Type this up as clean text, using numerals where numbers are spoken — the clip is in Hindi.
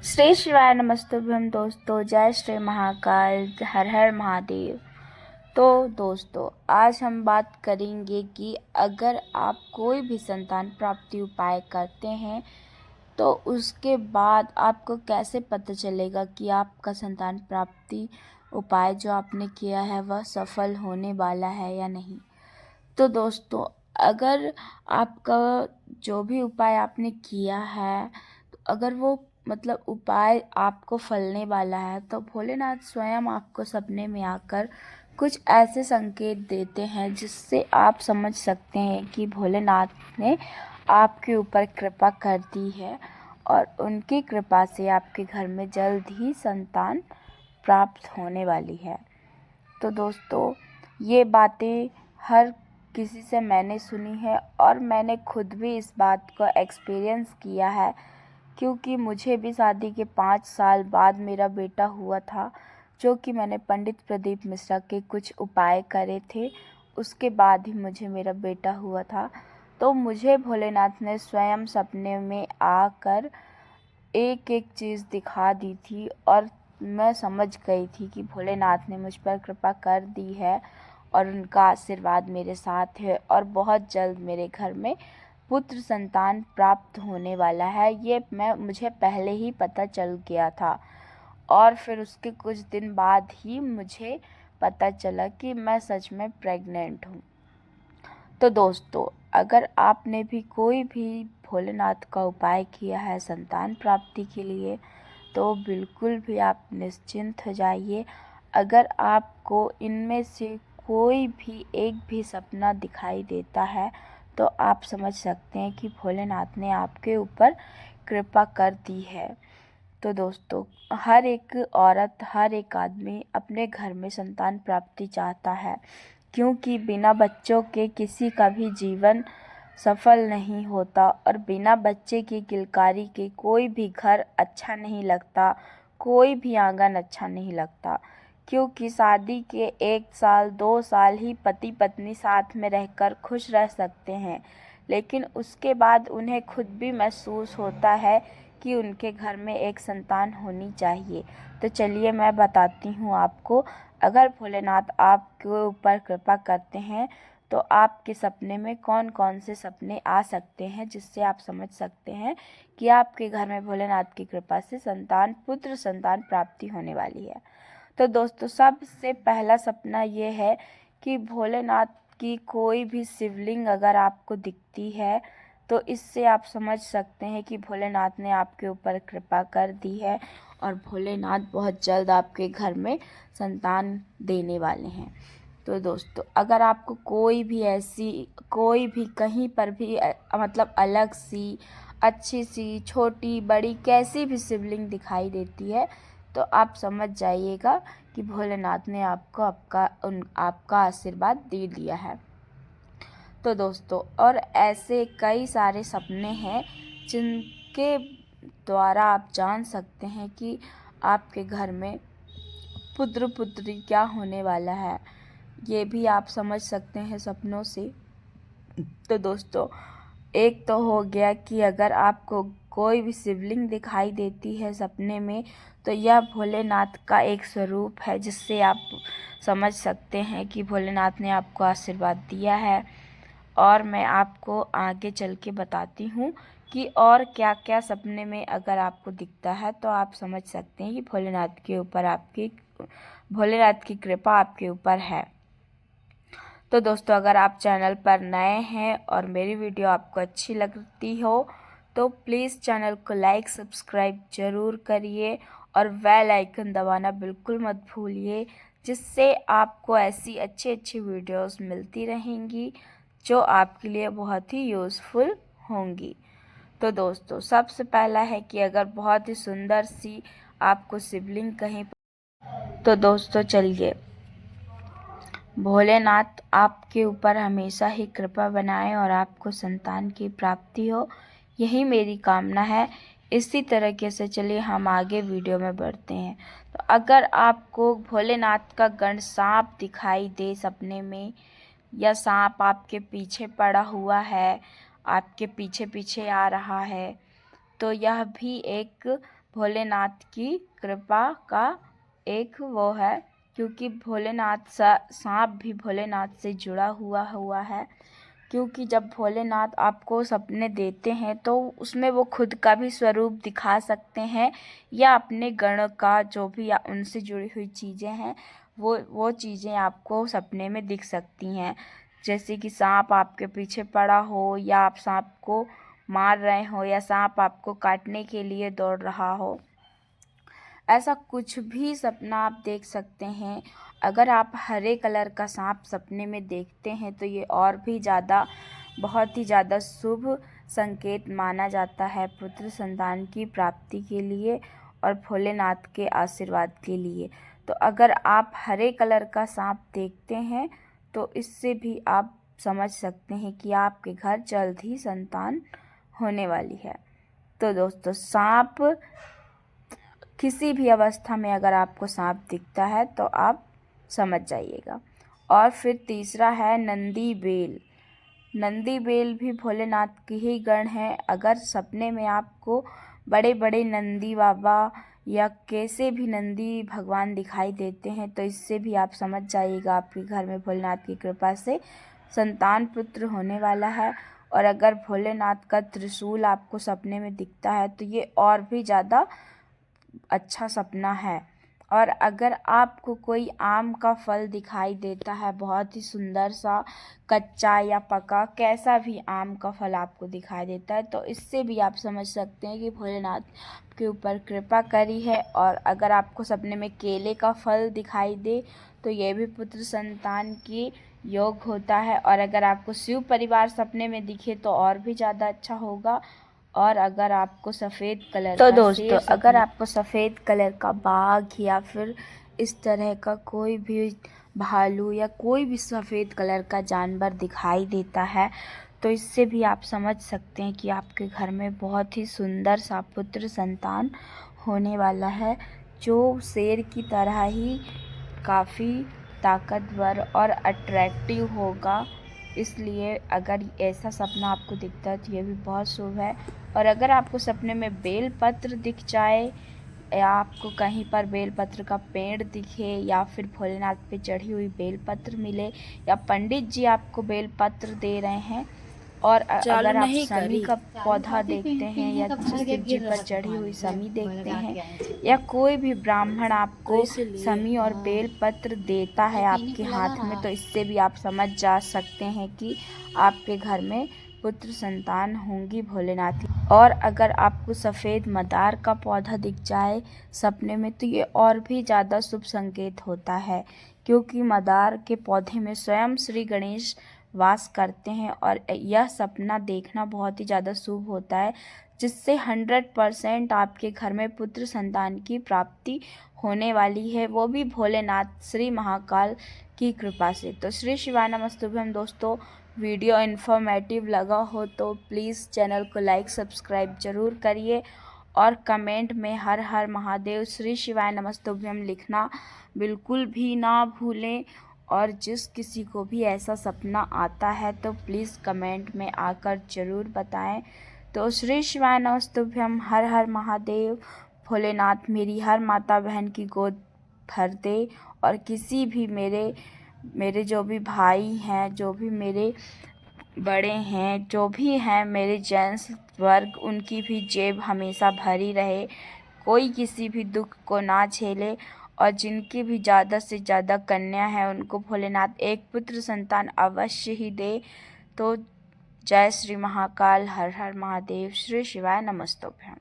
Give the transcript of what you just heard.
श्री शिवाय नमस्तुभ्यम दोस्तों। जय श्री महाकाल, हर हर महादेव। तो दोस्तों, आज हम बात करेंगे कि अगर आप कोई भी संतान प्राप्ति उपाय करते हैं तो उसके बाद आपको कैसे पता चलेगा कि आपका संतान प्राप्ति उपाय जो आपने किया है वह सफल होने वाला है या नहीं। तो दोस्तों, अगर आपका जो भी उपाय आपने किया है, तो अगर वो उपाय आपको फलने वाला है, तो भोलेनाथ स्वयं आपको सपने में आकर कुछ ऐसे संकेत देते हैं जिससे आप समझ सकते हैं कि भोलेनाथ ने आपके ऊपर कृपा कर दी है और उनकी कृपा से आपके घर में जल्द ही संतान प्राप्त होने वाली है। तो दोस्तों, ये बातें हर किसी से मैंने सुनी है और मैंने खुद भी इस बात को एक्सपीरियंस किया है, क्योंकि मुझे भी शादी के 5 साल बाद मेरा बेटा हुआ था, जो कि मैंने पंडित प्रदीप मिश्रा के कुछ उपाय करे थे। उसके बाद ही मुझे मेरा बेटा हुआ था। तो मुझे भोलेनाथ ने स्वयं सपने में आकर एक एक चीज़ दिखा दी थी और मैं समझ गई थी कि भोलेनाथ ने मुझ पर कृपा कर दी है और उनका आशीर्वाद मेरे साथ है और बहुत जल्द मेरे घर में पुत्र संतान प्राप्त होने वाला है। ये मुझे पहले ही पता चल गया था और फिर उसके कुछ दिन बाद ही मुझे पता चला कि मैं सच में प्रेग्नेंट हूँ। तो दोस्तों, अगर आपने भी कोई भी भोलेनाथ का उपाय किया है संतान प्राप्ति के लिए, तो बिल्कुल भी आप निश्चिंत हो जाइए। अगर आपको इनमें से कोई भी एक भी सपना दिखाई देता है, तो आप समझ सकते हैं कि भोलेनाथ ने आपके ऊपर कृपा कर दी है। तो दोस्तों, हर एक औरत, हर एक आदमी अपने घर में संतान प्राप्ति चाहता है, क्योंकि बिना बच्चों के किसी का भी जीवन सफल नहीं होता और बिना बच्चे की किलकारी के कोई भी घर अच्छा नहीं लगता, कोई भी आंगन अच्छा नहीं लगता। क्योंकि शादी के 1 साल 2 साल ही पति पत्नी साथ में रहकर खुश रह सकते हैं, लेकिन उसके बाद उन्हें खुद भी महसूस होता है कि उनके घर में एक संतान होनी चाहिए। तो चलिए मैं बताती हूँ आपको। अगर भोलेनाथ आपके ऊपर कृपा करते हैं तो आपके सपने में कौन कौन से सपने आ सकते हैं, जिससे आप समझ सकते हैं कि आपके घर में भोलेनाथ की कृपा से पुत्र संतान प्राप्ति होने वाली है। तो दोस्तों, सबसे पहला सपना ये है कि भोलेनाथ की कोई भी शिवलिंग अगर आपको दिखती है, तो इससे आप समझ सकते हैं कि भोलेनाथ ने आपके ऊपर कृपा कर दी है और भोलेनाथ बहुत जल्द आपके घर में संतान देने वाले हैं। तो दोस्तों, अगर आपको कोई भी कहीं पर भी अलग सी, अच्छी सी, छोटी बड़ी कैसी भी शिवलिंग दिखाई देती है, तो आप समझ जाइएगा कि भोलेनाथ ने आपका आशीर्वाद दे दिया है। तो दोस्तों, और ऐसे कई सारे सपने हैं जिनके द्वारा आप जान सकते हैं कि आपके घर में पुत्र पुत्री क्या होने वाला है। ये भी आप समझ सकते हैं सपनों से। तो दोस्तों, एक तो हो गया कि अगर आपको कोई भी शिवलिंग दिखाई देती है सपने में, तो यह भोलेनाथ का एक स्वरूप है, जिससे आप समझ सकते हैं कि भोलेनाथ ने आपको आशीर्वाद दिया है। और मैं आपको आगे चल के बताती हूँ कि और क्या क्या सपने में अगर आपको दिखता है, तो आप समझ सकते हैं कि भोलेनाथ की कृपा आपके ऊपर है। तो दोस्तों, अगर आप चैनल पर नए हैं और मेरी वीडियो आपको अच्छी लगती हो, तो प्लीज़ चैनल को लाइक सब्सक्राइब ज़रूर करिए और बेल आइकन दबाना बिल्कुल मत भूलिए, जिससे आपको ऐसी अच्छी अच्छी वीडियोस मिलती रहेंगी जो आपके लिए बहुत ही यूज़फुल होंगी। तो दोस्तों, सबसे पहला है कि अगर बहुत ही सुंदर सी आपको शिवलिंग कहीं, तो दोस्तों चलिए, भोलेनाथ आपके ऊपर हमेशा ही कृपा बनाए और आपको संतान की प्राप्ति हो, यही मेरी कामना है। इसी तरीके से चलिए हम आगे वीडियो में बढ़ते हैं। तो अगर आपको भोलेनाथ का गण सांप दिखाई दे सपने में, या सांप आपके पीछे पड़ा हुआ है, आपके पीछे पीछे आ रहा है, तो यह भी एक भोलेनाथ की कृपा का एक वो है, क्योंकि भोलेनाथ सांप भी भोलेनाथ से जुड़ा हुआ है। क्योंकि जब भोलेनाथ आपको सपने देते हैं तो उसमें वो खुद का भी स्वरूप दिखा सकते हैं, या अपने गण का जो भी या उनसे जुड़ी हुई चीज़ें हैं वो चीज़ें आपको सपने में दिख सकती हैं। जैसे कि सांप आपके पीछे पड़ा हो, या आप सांप को मार रहे हो, या सांप आपको काटने के लिए दौड़ रहा हो। ऐसा कुछ भी सपना आप देख सकते हैं। अगर आप हरे कलर का सांप सपने में देखते हैं तो ये और भी ज़्यादा बहुत ही ज़्यादा शुभ संकेत माना जाता है पुत्र संतान की प्राप्ति के लिए और भोलेनाथ के आशीर्वाद के लिए। तो अगर आप हरे कलर का सांप देखते हैं तो इससे भी आप समझ सकते हैं कि आपके घर जल्द ही संतान होने वाली है। तो दोस्तों, सांप किसी भी अवस्था में अगर आपको सांप दिखता है तो आप समझ जाइएगा। और फिर तीसरा है नंदी बेल। नंदी बेल भी भोलेनाथ की ही गण है। अगर सपने में आपको बड़े बड़े नंदी बाबा या कैसे भी नंदी भगवान दिखाई देते हैं तो इससे भी आप समझ जाइएगा आपके घर में भोलेनाथ की कृपा से संतान पुत्र होने वाला है। और अगर भोलेनाथ का त्रिशूल आपको सपने में दिखता है तो ये और भी ज़्यादा अच्छा सपना है। और अगर आपको कोई आम का फल दिखाई देता है, बहुत ही सुंदर सा कच्चा या पका, कैसा भी आम का फल आपको दिखाई देता है तो इससे भी आप समझ सकते हैं कि भोलेनाथ के ऊपर कृपा करी है। और अगर आपको सपने में केले का फल दिखाई दे तो ये भी पुत्र संतान की योग होता है। और अगर आपको शिव परिवार सपने में दिखे तो और भी ज़्यादा अच्छा होगा। और अगर आपको सफ़ेद कलर तो का दोस्तों, अगर आपको सफ़ेद कलर का बाघ या फिर इस तरह का कोई भी भालू या कोई भी सफ़ेद कलर का जानवर दिखाई देता है तो इससे भी आप समझ सकते हैं कि आपके घर में बहुत ही सुंदर सा पुत्र संतान होने वाला है, जो शेर की तरह ही काफ़ी ताकतवर और अट्रैक्टिव होगा। इसलिए अगर ऐसा सपना आपको दिखता है तो ये भी बहुत शुभ है। और अगर आपको सपने में बेलपत्र दिख जाए, या आपको कहीं पर बेलपत्र का पेड़ दिखे, या फिर भोलेनाथ पे चढ़ी हुई बेलपत्र मिले, या पंडित जी आपको बेलपत्र दे रहे हैं, और अगर आप समी का पौधा देखते हैं, या शिव जी पर चढ़ी हुई समी देखते हैं, या कोई भी ब्राह्मण आपको समी और बेलपत्र देता है आपके हाथ में, तो इससे भी आप समझ जा सकते हैं कि आपके घर में पुत्र संतान होंगी भोलेनाथ। और अगर आपको सफ़ेद मदार का पौधा दिख जाए सपने में तो ये और भी ज़्यादा शुभ संकेत होता है, क्योंकि मदार के पौधे में स्वयं श्री गणेश वास करते हैं। और यह सपना देखना बहुत ही ज़्यादा शुभ होता है, जिससे 100% आपके घर में पुत्र संतान की प्राप्ति होने वाली है, वो भी भोलेनाथ श्री महाकाल की कृपा से। तो श्री शिवाय नमस्तुभ्यम दोस्तों, वीडियो इन्फॉर्मेटिव लगा हो तो प्लीज़ चैनल को लाइक सब्सक्राइब ज़रूर करिए, और कमेंट में हर हर महादेव श्री शिवाय नमस्तुभ्यम लिखना बिल्कुल भी ना भूलें। और जिस किसी को भी ऐसा सपना आता है तो प्लीज़ कमेंट में आकर ज़रूर बताएं। तो श्री शिवाय नमस्तुभ्यम, हर हर महादेव। भोलेनाथ मेरी हर माता बहन की गोद भर दे, और किसी भी मेरे जो भी भाई हैं, जो भी मेरे बड़े हैं, जो भी हैं मेरे जेंट्स वर्ग, उनकी भी जेब हमेशा भरी रहे, कोई किसी भी दुख को ना झेले। और जिनकी भी ज़्यादा से ज़्यादा कन्या है उनको भोलेनाथ एक पुत्र संतान अवश्य ही दे। तो जय श्री महाकाल, हर हर महादेव, श्री शिवाय नमस्तुभ्यम।